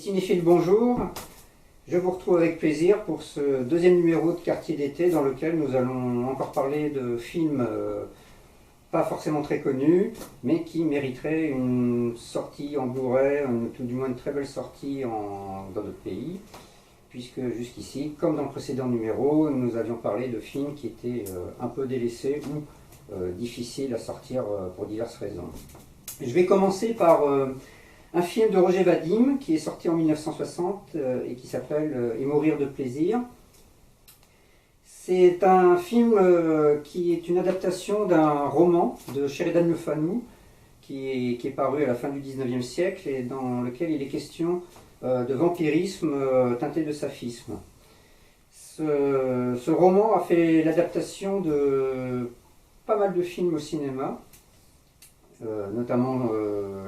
Cinéphile, bonjour. Je vous retrouve avec plaisir pour ce deuxième numéro de Quartier d'été dans lequel nous allons encore parler de films pas forcément très connus, mais qui mériteraient une sortie en Blu-ray, tout du moins une très belle sortie dans d'autres pays, puisque jusqu'ici, comme dans le précédent numéro, nous avions parlé de films qui étaient un peu délaissés ou difficiles à sortir pour diverses raisons. Je vais commencer par un film de Roger Vadim qui est sorti en 1960 et qui s'appelle Et mourir de plaisir. C'est un film qui est une adaptation d'un roman de Sheridan Le Fanu qui est paru à la fin du 19e siècle et dans lequel il est question de vampirisme teinté de saphisme. Ce roman a fait l'adaptation de pas mal de films au cinéma, notamment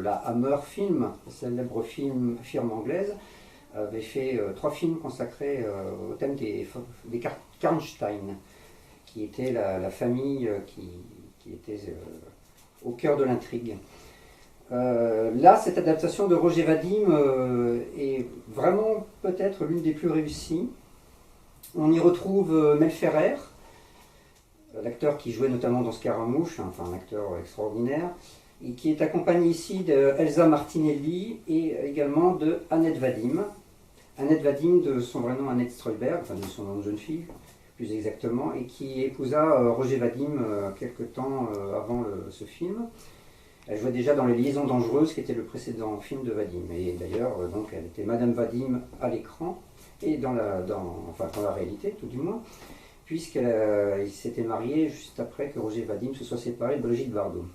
la Hammer Film, célèbre firme anglaise, avait fait 3 films consacrés au thème des Karnstein, qui était la famille qui était au cœur de l'intrigue. Là, cette adaptation de Roger Vadim est vraiment peut-être l'une des plus réussies. On y retrouve Mel Ferrer, l'acteur qui jouait notamment dans Scaramouche, enfin un acteur extraordinaire, et qui est accompagné ici d'Elsa Martinelli et également de Annette Vadim. Annette Vadim, de son vrai nom Annette Streuberg, enfin de son nom de jeune fille, plus exactement, et qui épousa Roger Vadim quelque temps avant ce film. Elle jouait déjà dans Les Liaisons dangereuses, qui était le précédent film de Vadim. Et d'ailleurs, donc, elle était Madame Vadim à l'écran, et dans la réalité, tout du moins, puisqu'il s'était marié juste après que Roger Vadim se soit séparé de Brigitte Bardot.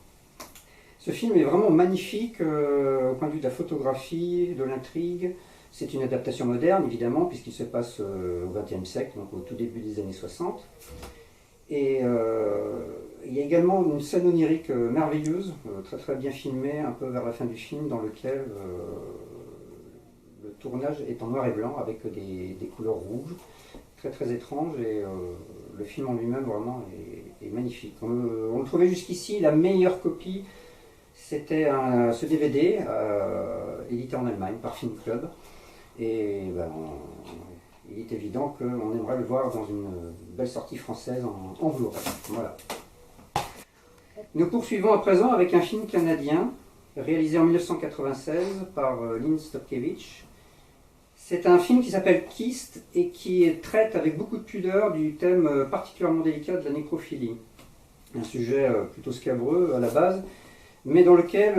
Ce film est vraiment magnifique au point de vue de la photographie, de l'intrigue. C'est une adaptation moderne, évidemment, puisqu'il se passe au XXe siècle, donc au tout début des années 60. Et il y a également une scène onirique merveilleuse, très très bien filmée, un peu vers la fin du film, dans lequel le tournage est en noir et blanc, avec des couleurs rouges, très très étranges, et le film en lui-même vraiment est magnifique. On le trouvait jusqu'ici, la meilleure copie, c'était ce DVD, édité en Allemagne par Film Club. Et il est évident qu'on aimerait le voir dans une belle sortie française en Blu-ray. Voilà. Nous poursuivons à présent avec un film canadien réalisé en 1996 par Lynn Stopkevich. C'est un film qui s'appelle Kist et qui traite avec beaucoup de pudeur du thème particulièrement délicat de la nécrophilie. Un sujet plutôt scabreux à la base, mais dans lequel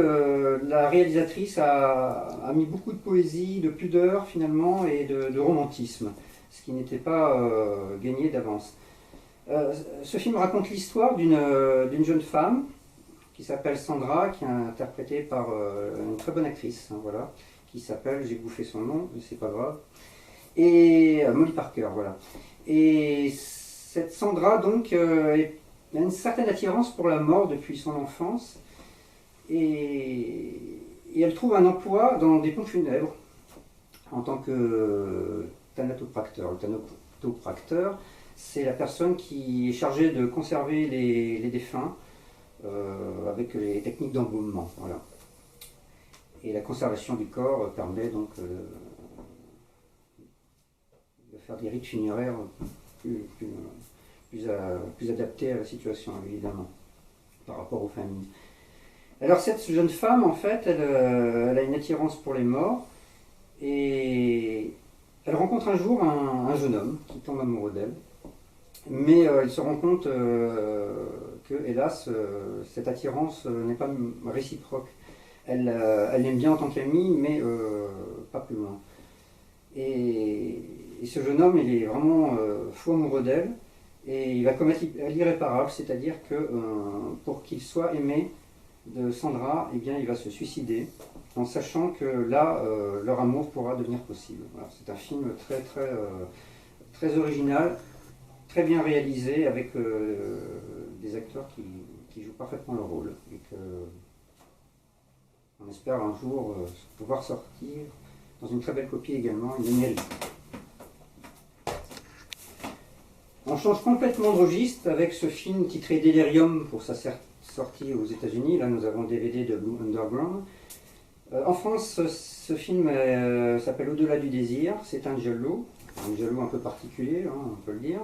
la réalisatrice a mis beaucoup de poésie, de pudeur finalement, et de romantisme, ce qui n'était pas gagné d'avance. Ce film raconte l'histoire d'une jeune femme qui s'appelle Sandra, qui est interprétée par une très bonne actrice, hein, voilà, qui s'appelle, j'ai bouffé son nom, mais c'est pas grave, et Molly Parker, voilà. Et cette Sandra, donc, a une certaine attirance pour la mort depuis son enfance, et elle trouve un emploi dans des pompes funèbres en tant que thanatopracteur. Le thanatopracteur, c'est la personne qui est chargée de conserver les défunts avec les techniques d'embaumement. Voilà. Et la conservation du corps permet donc de faire des rites funéraires plus adaptés à la situation, évidemment, par rapport aux familles. Alors cette jeune femme, en fait, elle a une attirance pour les morts et elle rencontre un jour un jeune homme qui tombe amoureux d'elle. Mais il se rend compte que, hélas, cette attirance n'est pas réciproque. Elle l'aime bien en tant qu'amie, mais pas plus loin. Et ce jeune homme, il est vraiment fou amoureux d'elle et il va commettre l'irréparable, c'est-à-dire que pour qu'il soit aimé de Sandra, eh bien, il va se suicider, en sachant que là, leur amour pourra devenir possible. Voilà, c'est un film très, très, très original, très bien réalisé, avec des acteurs qui jouent parfaitement leur rôle. Et on espère un jour pouvoir sortir dans une très belle copie également, il le mérite. On change complètement de registre avec ce film titré Delirium pour sa sortie aux États-Unis. Là, nous avons le DVD de Blue Underground. En France, ce film s'appelle Au-delà du désir. C'est un giallo un peu particulier, hein, on peut le dire,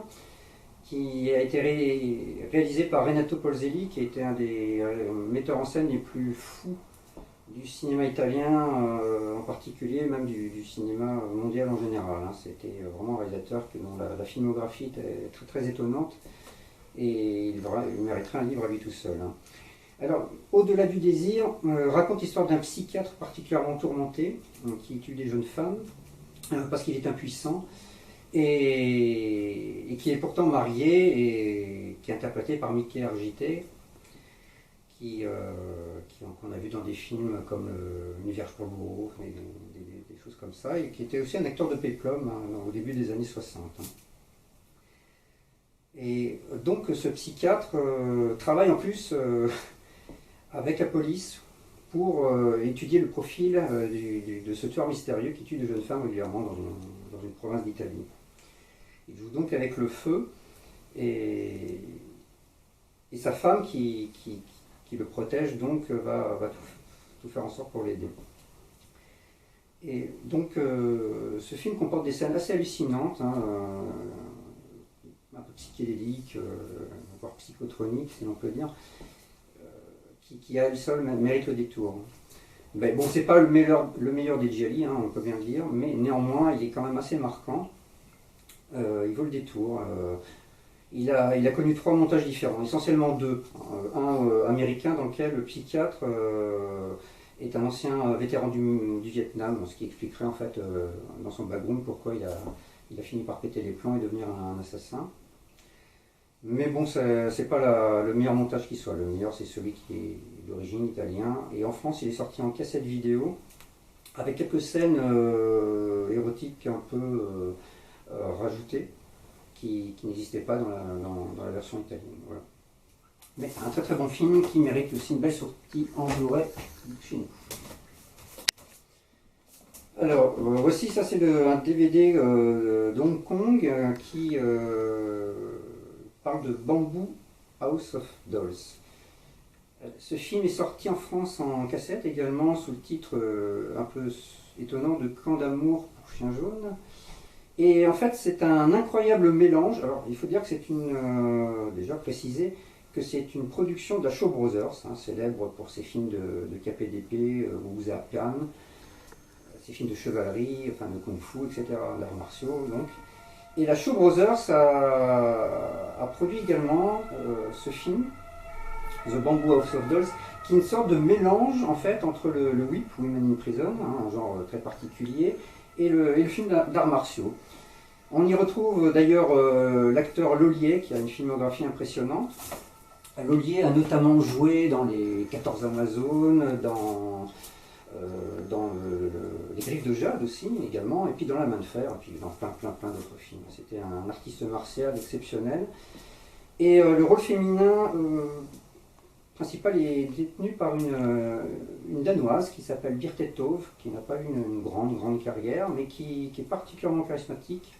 qui a été réalisé par Renato Polzelli, qui était un des metteurs en scène les plus fous du cinéma italien, en particulier, même du cinéma mondial en général. Hein. C'était vraiment un réalisateur dont la filmographie était très, très étonnante, et il mériterait un livre à lui tout seul. Hein. Alors, Au-delà du désir raconte l'histoire d'un psychiatre particulièrement tourmenté, qui tue des jeunes femmes, parce qu'il est impuissant, et qui est pourtant marié, et qui est interprété par Mickey Argité, qu'on a vu dans des films comme Une Vierge pour le bourreau, des choses comme ça, et qui était aussi un acteur de péplum, hein, au début des années 60. Hein. Et donc ce psychiatre travaille en plus avec la police pour étudier le profil de ce tueur mystérieux qui tue de jeunes femmes régulièrement dans une province d'Italie. Il joue donc avec le feu, et sa femme qui le protège donc va tout faire en sorte pour l'aider. Et donc ce film comporte des scènes assez hallucinantes, hein, un peu psychédéliques, voire psychotroniques si l'on peut dire, qui à elle seule mérite le détour. Ben, bon, c'est pas le meilleur des Gialli, hein, on peut bien le dire, mais néanmoins il est quand même assez marquant. Il vaut le détour. Il a connu 3 montages différents, essentiellement 2. Un américain dans lequel le psychiatre est un ancien vétéran du Vietnam, ce qui expliquerait en fait dans son background pourquoi il a fini par péter les plombs et devenir un assassin. Mais bon, c'est pas le meilleur montage qui soit. Le meilleur, c'est celui qui est d'origine italien. Et en France, il est sorti en cassette vidéo, avec quelques scènes érotiques un peu rajoutées, qui n'existaient pas dans la version italienne. Voilà. Mais un très très bon film qui mérite aussi une belle sortie en Blu-ray chez nous. Alors, voici, ça c'est un DVD d'Hong Kong qui parle de Bamboo House of Dolls. Ce film est sorti en France en cassette également sous le titre un peu étonnant de Camp d'amour pour chien jaune. Et en fait, c'est un incroyable mélange. Alors, il faut dire que c'est déjà préciser que c'est une production de la Shaw Brothers, hein, célèbre pour ses films de KPDP, ou Zapian, ses films de chevalerie, enfin de kung-fu, etc., d'arts martiaux. Donc. Et la Shaw Brothers a produit également ce film, The Bamboo House of Dolls, qui est une sorte de mélange en fait entre le Whip, Women in Prison, hein, un genre très particulier, et le film d'arts martiaux. On y retrouve d'ailleurs l'acteur Lollier, qui a une filmographie impressionnante. Lollier a notamment joué dans les 14 Amazones, dans Les Griffes de Jade aussi également, et puis dans La Main de Fer, et puis dans plein d'autres films. C'était un artiste martial exceptionnel. Et le rôle féminin principal est détenu par une Danoise qui s'appelle Birte Tove, qui n'a pas eu une grande carrière, mais qui est particulièrement charismatique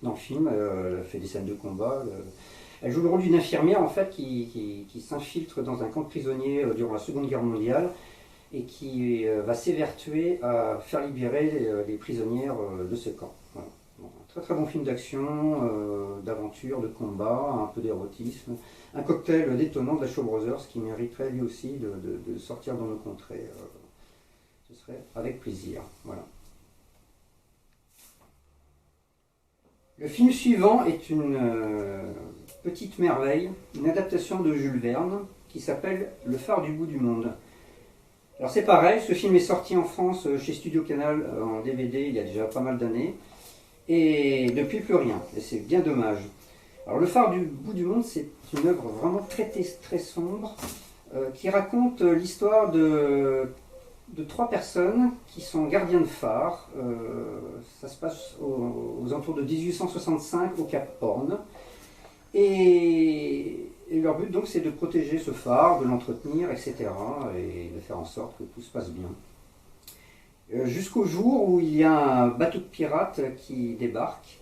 dans le film. Elle fait des scènes de combat. Elle joue le rôle d'une infirmière en fait qui s'infiltre dans un camp de prisonniers durant la Seconde Guerre mondiale et qui va s'évertuer à faire libérer les prisonnières de ce camp. Voilà. Bon, un très très bon film d'action, d'aventure, de combat, un peu d'érotisme. Un cocktail détonnant de la Shaw Brothers qui mériterait lui aussi de sortir dans nos contrées. Ce serait avec plaisir. Voilà. Le film suivant est une petite merveille, une adaptation de Jules Verne qui s'appelle Le phare du bout du monde. Alors c'est pareil, ce film est sorti en France chez Studio Canal en DVD il y a déjà pas mal d'années, et depuis plus rien, et c'est bien dommage. Alors Le phare du bout du monde, c'est une œuvre vraiment très sombre, qui raconte l'histoire de 3 personnes qui sont gardiens de phare. Ça se passe aux alentours de 1865 au Cap Horn. Et leur but donc c'est de protéger ce phare, de l'entretenir, etc. et de faire en sorte que tout se passe bien. Jusqu'au jour où il y a un bateau de pirates qui débarque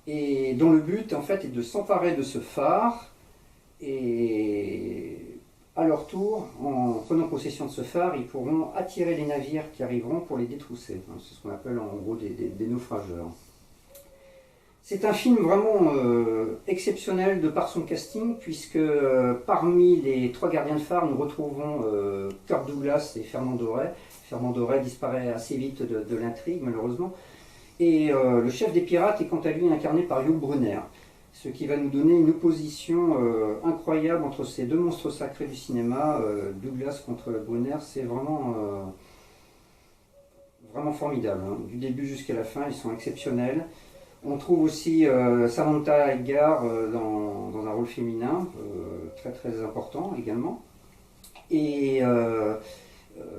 et dont le but en fait est de s'emparer de ce phare et à leur tour, en prenant possession de ce phare, ils pourront attirer les navires qui arriveront pour les détrousser. C'est ce qu'on appelle en gros des naufrageurs. C'est un film vraiment exceptionnel de par son casting, puisque parmi les 3 gardiens de phare, nous retrouvons Kirk Douglas et Fernand Doré. Fernand Doré disparaît assez vite de l'intrigue, malheureusement. Et le chef des pirates est quant à lui incarné par Yul Brynner, ce qui va nous donner une opposition incroyable entre ces 2 monstres sacrés du cinéma, Douglas contre Brynner. C'est vraiment formidable, hein. Du début jusqu'à la fin, ils sont exceptionnels. On trouve aussi Samantha Eggar dans un rôle féminin, très très important également. Et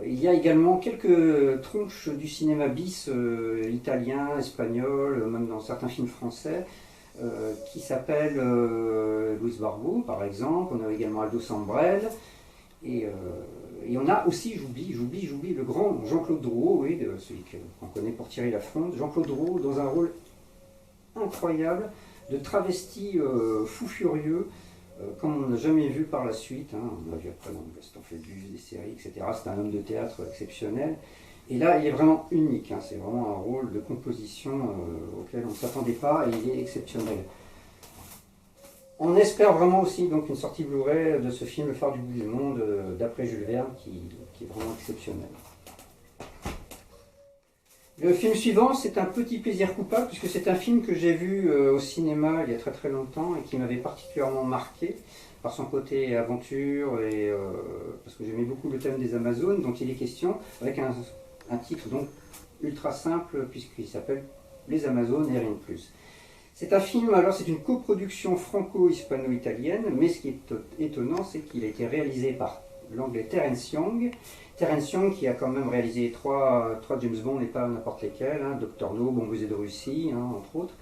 il y a également quelques tronches du cinéma bis italien, espagnol, même dans certains films français, qui s'appellent Louise Barbeau par exemple. On a également Aldo Sambrel. Et on a aussi, j'oublie, le grand Jean-Claude Drouot, oui, celui qu'on connaît pour Thierry Lafronde. Jean-Claude Drouot dans un rôle incroyable, de travesti fou furieux, comme on n'a jamais vu par la suite. Hein. On l'a vu après dans Gaston Phébus, des séries, etc. C'est un homme de théâtre exceptionnel. Et là, il est vraiment unique. Hein. C'est vraiment un rôle de composition auquel on ne s'attendait pas, et il est exceptionnel. On espère vraiment aussi donc une sortie Blu-ray de ce film Le Phare du bout du monde d'après Jules Verne qui est vraiment exceptionnel. Le film suivant, c'est un petit plaisir coupable, puisque c'est un film que j'ai vu au cinéma il y a très très longtemps et qui m'avait particulièrement marqué par son côté aventure et parce que j'aimais beaucoup le thème des Amazones, dont il est question, avec un titre donc ultra simple puisqu'il s'appelle Les Amazones et rien de plus. C'est un film, alors c'est une coproduction franco-hispano-italienne, mais ce qui est étonnant, c'est qu'il a été réalisé par l'anglais Terence Young. Terence Young qui a quand même réalisé trois James Bond et pas n'importe lesquels, hein, Dr No, Bon baiser de Russie, hein, entre autres.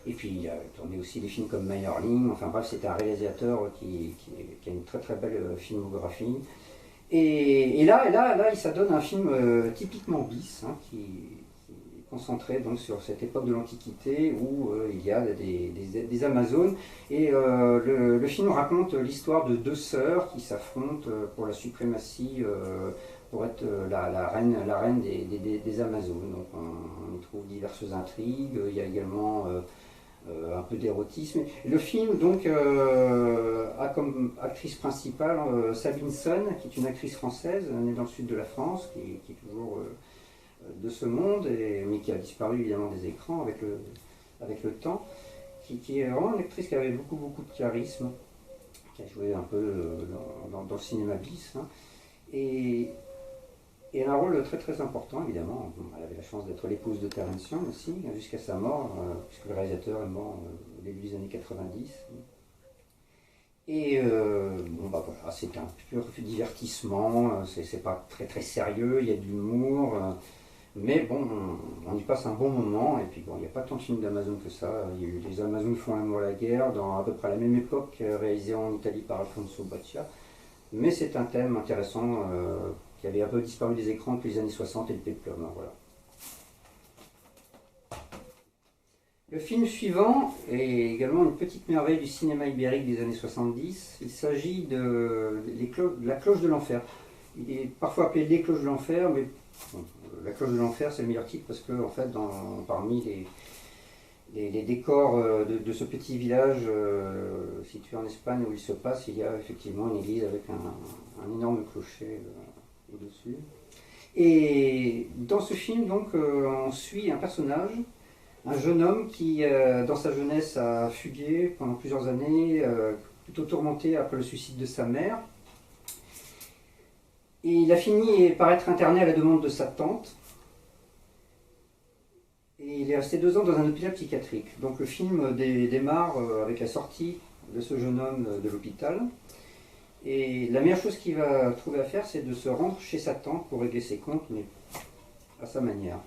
Et puis il a tourné aussi des films comme Meyerling, enfin bref, c'était un réalisateur qui a une très très belle filmographie. Et là, il s'adonne un film typiquement bis, hein, qui est concentré donc sur cette époque de l'Antiquité où il y a des Amazones. Et le film raconte l'histoire de 2 sœurs qui s'affrontent pour la suprématie, pour être la reine des Amazones. Donc on y trouve diverses intrigues, il y a également un peu d'érotisme. Le film donc a comme actrice principale Sabine Sonne, qui est une actrice française née dans le sud de la France, qui est toujours de ce monde, mais qui a disparu évidemment des écrans avec le temps, qui est vraiment une actrice qui avait beaucoup de charisme, qui a joué un peu dans le cinéma bis, hein, et un rôle très très important évidemment. Elle avait la chance d'être l'épouse de Terence Young aussi, jusqu'à sa mort, puisque le réalisateur est mort au début des années 90. Et voilà, c'est un pur divertissement, c'est pas très très sérieux, il y a de l'humour, mais bon, on y passe un bon moment. Et puis bon, il n'y a pas tant de films d'Amazon que ça. Il y a eu Les Amazones font l'amour à la guerre, dans à peu près la même époque, réalisé en Italie par Alfonso Baccia. Mais c'est un thème intéressant qui avait un peu disparu des écrans depuis les années 60 et le péplum, hein, voilà. Le film suivant est également une petite merveille du cinéma ibérique des années 70. Il s'agit de La Cloche de l'Enfer. Il est parfois appelé Les Cloches de l'Enfer, mais bon, La Cloche de l'Enfer c'est le meilleur titre parce que en fait, parmi les décors de ce petit village situé en Espagne où il se passe, il y a effectivement une église avec un énorme clocher au-dessus. Et dans ce film, donc, on suit un personnage, un jeune homme qui, dans sa jeunesse, a fugué pendant plusieurs années, plutôt tourmenté après le suicide de sa mère. Et il a fini par être interné à la demande de sa tante. Et il est resté 2 ans dans un hôpital psychiatrique. Donc le film démarre avec la sortie de ce jeune homme de l'hôpital. Et la meilleure chose qu'il va trouver à faire, c'est de se rendre chez sa tante pour régler ses comptes, mais à sa manière.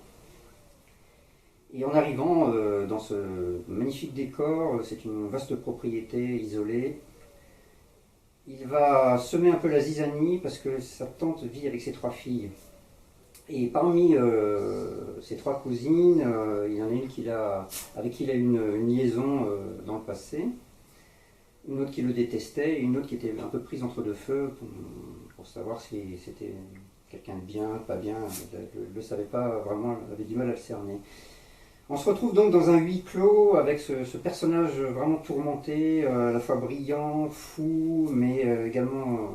Et en arrivant dans ce magnifique décor, c'est une vaste propriété isolée, il va semer un peu la zizanie parce que sa tante vit avec ses 3 filles. Et parmi ses 3 cousines, il y en a une avec qui il a une liaison dans le passé. une autre qui le détestait et une autre qui était un peu prise entre deux feux pour savoir si c'était quelqu'un de bien, pas bien. Elle ne le savait pas vraiment, elle avait du mal à le cerner. On se retrouve donc dans un huis clos avec ce personnage vraiment tourmenté, à la fois brillant, fou, mais également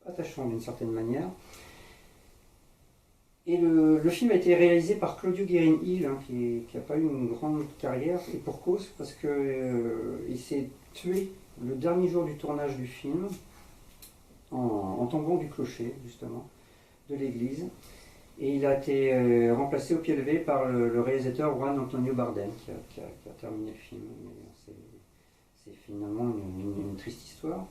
attachant d'une certaine manière. Et le film a été réalisé par Claudio Guérin-Hill, hein, qui n'a pas eu une grande carrière, et pour cause, parce qu'il s'est tué le dernier jour du tournage du film, en tombant du clocher, justement, de l'église. Et il a été remplacé au pied levé par le réalisateur Juan Antonio Bardem, qui a terminé le film. C'est finalement une triste histoire.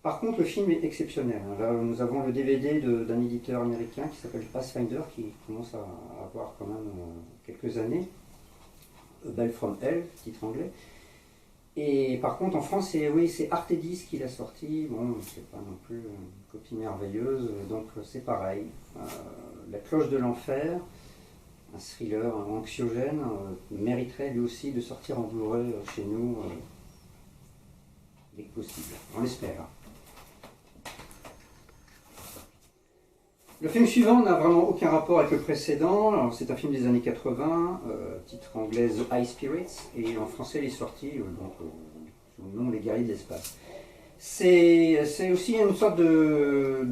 Par contre, le film est exceptionnel. Là, nous avons le DVD d'un éditeur américain qui s'appelle Pathfinder, qui commence à avoir quand même quelques années. A Bell from Hell, titre anglais. Et par contre, en France, c'est Artedis qui l'a sorti. Bon, c'est pas non plus une copie merveilleuse, donc c'est pareil. La cloche de l'enfer, un thriller anxiogène, mériterait lui aussi de sortir en Blu-ray chez nous dès que possible. On l'espère. Le film suivant n'a vraiment aucun rapport avec le précédent. C'est un film des années 80, titre anglais The High Spirits, et en français il est sorti sous le nom Les Guerriers de l'Espace. C'est aussi une sorte de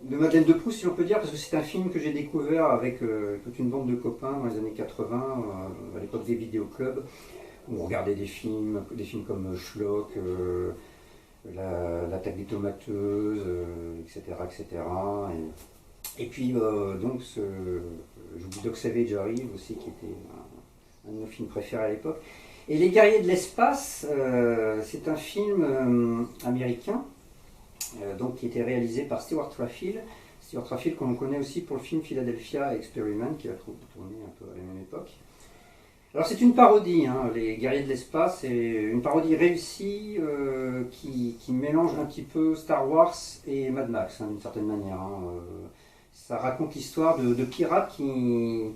Madeleine de Proust, si on peut dire, parce que c'est un film que j'ai découvert avec toute une bande de copains dans les années 80, à l'époque des vidéoclubs, où on regardait des films comme Schlock, L'attaque des tomateuses, etc. etc. Et puis, donc, Dog Savage arrive aussi, qui était un de nos films préférés à l'époque. Et Les Guerriers de l'Espace, c'est un film américain, donc, qui était réalisé par Stewart Raffield. Stewart Raffield, qu'on connaît aussi pour le film Philadelphia Experiment, qui a tourné un peu à la même époque. Alors c'est une parodie, hein, Les Guerriers de l'Espace, c'est une parodie réussie qui mélange un petit peu Star Wars et Mad Max, hein, d'une certaine manière. Hein. Ça raconte l'histoire de pirates qui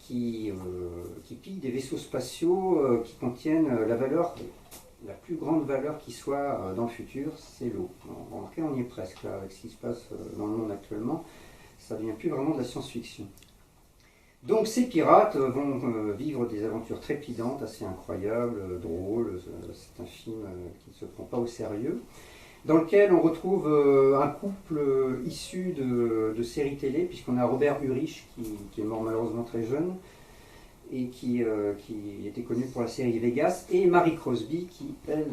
pillent des vaisseaux spatiaux qui contiennent la plus grande valeur qui soit dans le futur, c'est l'eau. Remarquez, on y est presque là, avec ce qui se passe dans le monde actuellement. Ça devient plus vraiment de la science-fiction. Donc ces pirates vont vivre des aventures trépidantes, assez incroyables, drôles. C'est un film qui ne se prend pas au sérieux, dans lequel on retrouve un couple issu de séries télé, puisqu'on a Robert Urich, qui est mort malheureusement très jeune, et qui était connu pour la série Vegas, et Marie Crosby, qui, elle,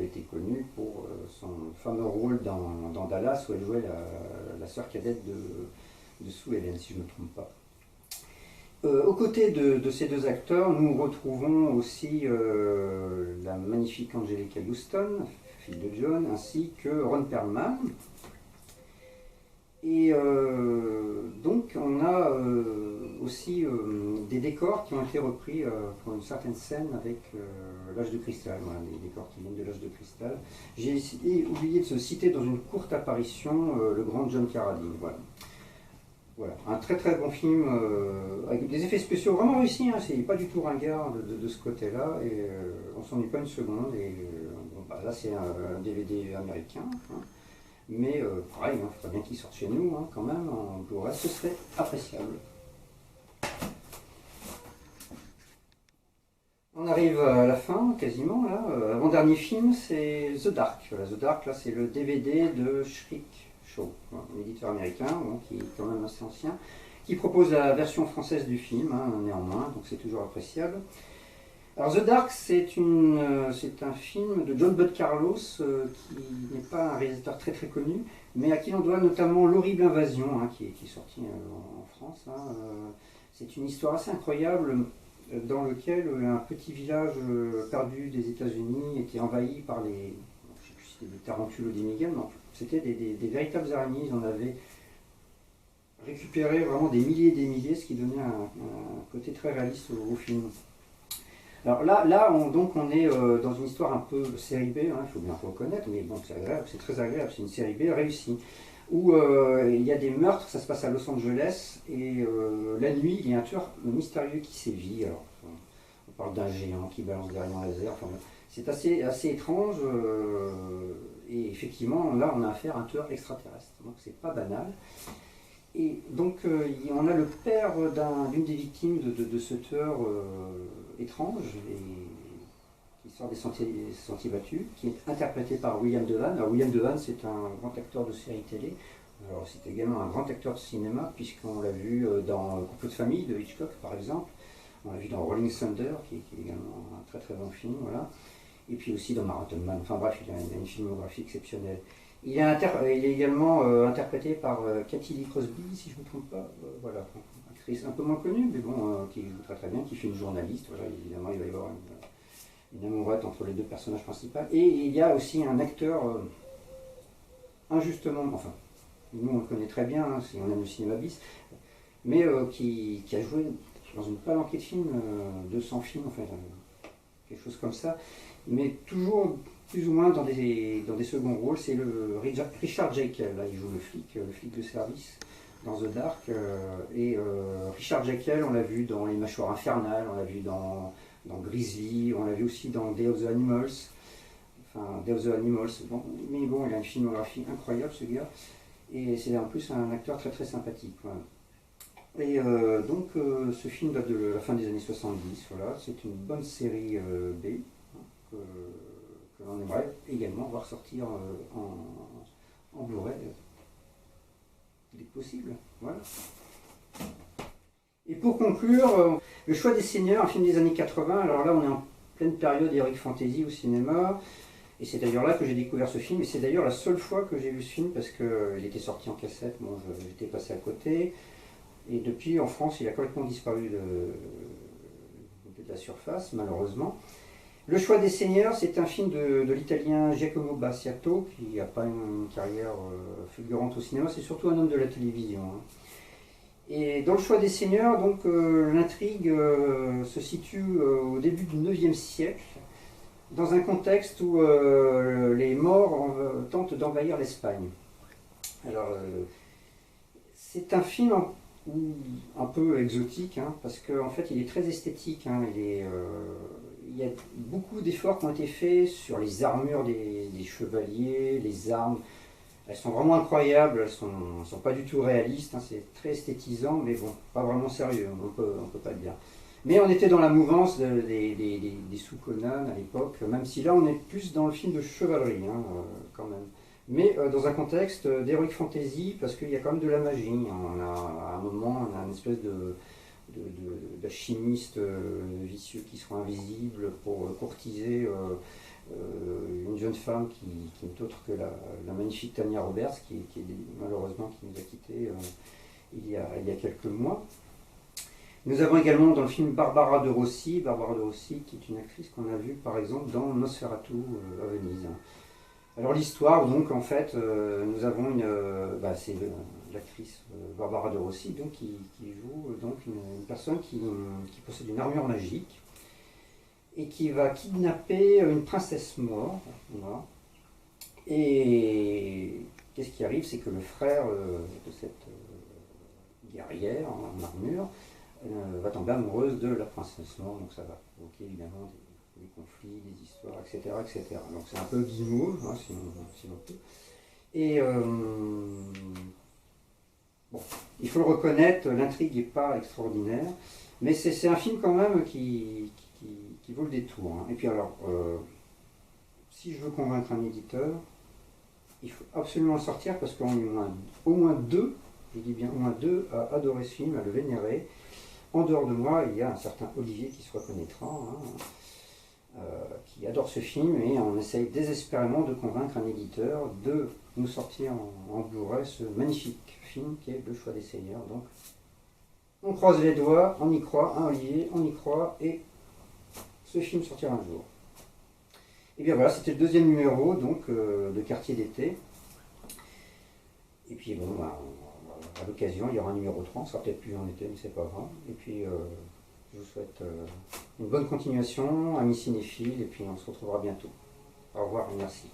était connue pour son fameux rôle dans Dallas, où elle jouait la sœur cadette de Sue Ellen, si je ne me trompe pas. Aux côtés de ces deux acteurs, nous retrouvons aussi la magnifique Angelica Houston, fille de John, ainsi que Ron Perlman. Et donc on a aussi des décors qui ont été repris pour une certaine scène avec l'âge de cristal, voilà, des décors qui viennent de l'âge de cristal. J'ai oublié de se citer dans une courte apparition le grand John Carradine. Voilà. Voilà, un très très bon film avec des effets spéciaux vraiment réussis, hein, c'est pas du tout ringard de ce côté-là, et on s'ennuie pas une seconde. Et bon, bah, là c'est un DVD américain, hein, mais pareil, il faudrait bien qu'il sorte chez nous hein, quand même, en Blu-ray, ce serait appréciable. On arrive à la fin quasiment là. Avant-dernier film, c'est The Dark. Voilà, The Dark, là c'est le DVD de Schrick Show, un éditeur américain, bon, qui est quand même assez ancien, qui propose la version française du film, hein, néanmoins, donc c'est toujours appréciable. Alors The Dark, c'est un film de John Bud Carlos, qui n'est pas un réalisateur très très connu, mais à qui l'on doit notamment L'Horrible Invasion, hein, qui est sorti en France. Hein. C'est une histoire assez incroyable dans lequel un petit village perdu des États-Unis était envahi par je ne sais plus si c'était des tarentules ou des migales, mais c'était des véritables araignées. Ils en avaient récupéré vraiment des milliers et des milliers, ce qui donnait un côté très réaliste au film. Alors là on est dans une histoire un peu série B, hein, il faut bien le reconnaître, mais bon, c'est agréable, c'est très agréable, c'est une série B réussie, où il y a des meurtres, ça se passe à Los Angeles, et la nuit, il y a un tueur mystérieux qui sévit. Alors, On parle d'un géant qui balance des rayons laser. Enfin, c'est assez étrange. Et effectivement, là, on a affaire à un tueur extraterrestre. Donc, c'est pas banal. Et donc, on a le père d'une des victimes de ce tueur étrange, qui sort des sentiers battus, qui est interprété par William Devane. Alors, William Devane, c'est un grand acteur de série télé. Alors, c'est également un grand acteur de cinéma, puisqu'on l'a vu dans Couple de famille de Hitchcock, par exemple. On l'a vu dans Rolling Thunder, qui est également un très très bon film. Voilà. Et puis aussi dans Marathon Man. Enfin bref, il a une filmographie exceptionnelle. Il est également interprété par Cathy Lee Crosby, si je ne me trompe pas. Voilà, actrice un peu moins connue, mais bon, qui joue très très bien, qui fait une journaliste. Voilà, évidemment, il va y avoir une amourette entre les deux personnages principaux. Et il y a aussi un acteur injustement, enfin, nous on le connaît très bien, hein, si on aime le cinéma bis, mais qui a joué dans une palanquée de films, 200 films, enfin, quelque chose comme ça, mais toujours plus ou moins dans des seconds rôles. C'est le Richard Jekyll, là il joue le flic de service dans The Dark, et Richard Jekyll, on l'a vu dans Les Mâchoires Infernales, on l'a vu dans Grizzly, on l'a vu aussi dans Day of the Animals, enfin Day of the Animals, bon, mais bon, il a une filmographie incroyable ce gars, et c'est en plus un acteur très très sympathique. Voilà. Et donc ce film date de la fin des années 70, voilà, c'est une bonne série B, hein, que l'on aimerait également voir sortir en Blu-ray dès que possible. Voilà. Et pour conclure, Le Choix des Seigneurs, un film des années 80, alors là on est en pleine période Heroic Fantasy au cinéma, et c'est d'ailleurs là que j'ai découvert ce film, et c'est d'ailleurs la seule fois que j'ai vu ce film, parce qu'il était sorti en cassette, bon j'étais passé à côté, et depuis en France il a complètement disparu de la surface, malheureusement. Le Choix des Seigneurs, c'est un film de l'italien Giacomo Basciato, qui n'a pas une carrière fulgurante au cinéma, c'est surtout un homme de la télévision. Hein. Et dans Le Choix des Seigneurs, donc l'intrigue se situe au début du IXe siècle, dans un contexte où les morts tentent d'envahir l'Espagne. Alors, c'est un film un peu exotique, hein, parce qu'en fait il est très esthétique, hein, il y a beaucoup d'efforts qui ont été faits sur les armures des chevaliers, les armes. Elles sont vraiment incroyables, elles sont pas du tout réalistes, hein, c'est très esthétisant, mais bon, pas vraiment sérieux, on peut pas le dire. Mais on était dans la mouvance des sous-Conan à l'époque, même si là on est plus dans le film de chevalerie, hein, quand même. Mais dans un contexte d'heroic fantasy, parce qu'il y a quand même de la magie. À un moment, on a une espèce d'alchimiste vicieux qui sera invisible pour courtiser une jeune femme qui n'est autre que la magnifique Tanya Roberts, malheureusement qui nous a quittés il y a quelques mois. Nous avons également dans le film Barbara de Rossi qui est une actrice qu'on a vue par exemple dans Nosferatu à Venise. Alors l'histoire, donc en fait, nous avons c'est l'actrice Barbara de Rossi donc, qui joue donc une personne qui possède une armure magique et qui va kidnapper une princesse mort. Voilà. Et qu'est-ce qui arrive, c'est que le frère de cette guerrière en armure va tomber amoureuse de la princesse mort, donc ça va provoquer évidemment des conflits, des histoires, etc. etc. Donc c'est un peu Gizmo, hein, si l'on peut. Et bon, il faut le reconnaître, l'intrigue n'est pas extraordinaire, mais c'est un film quand même qui vaut le détour. Hein. Et puis alors, si je veux convaincre un éditeur, il faut absolument le sortir parce qu'on est au moins deux, je dis bien au moins deux, à adorer ce film, à le vénérer. En dehors de moi, il y a un certain Olivier qui se reconnaîtra, hein, qui adore ce film, et on essaye désespérément de convaincre un éditeur de nous sortir en Blu-ray ce magnifique film qui est Le Choix des Seigneurs. Donc, on croise les doigts, on y croit, hein, Olivier, on y croit, et ce film sortira un jour. Et bien voilà, c'était le deuxième numéro donc de Quartier d'été. Et puis bon, à l'occasion, il y aura un numéro 3, on sera peut-être plus en été, mais c'est pas grave. Et puis je vous souhaite une bonne continuation, amis cinéphiles, et puis on se retrouvera bientôt. Au revoir et merci.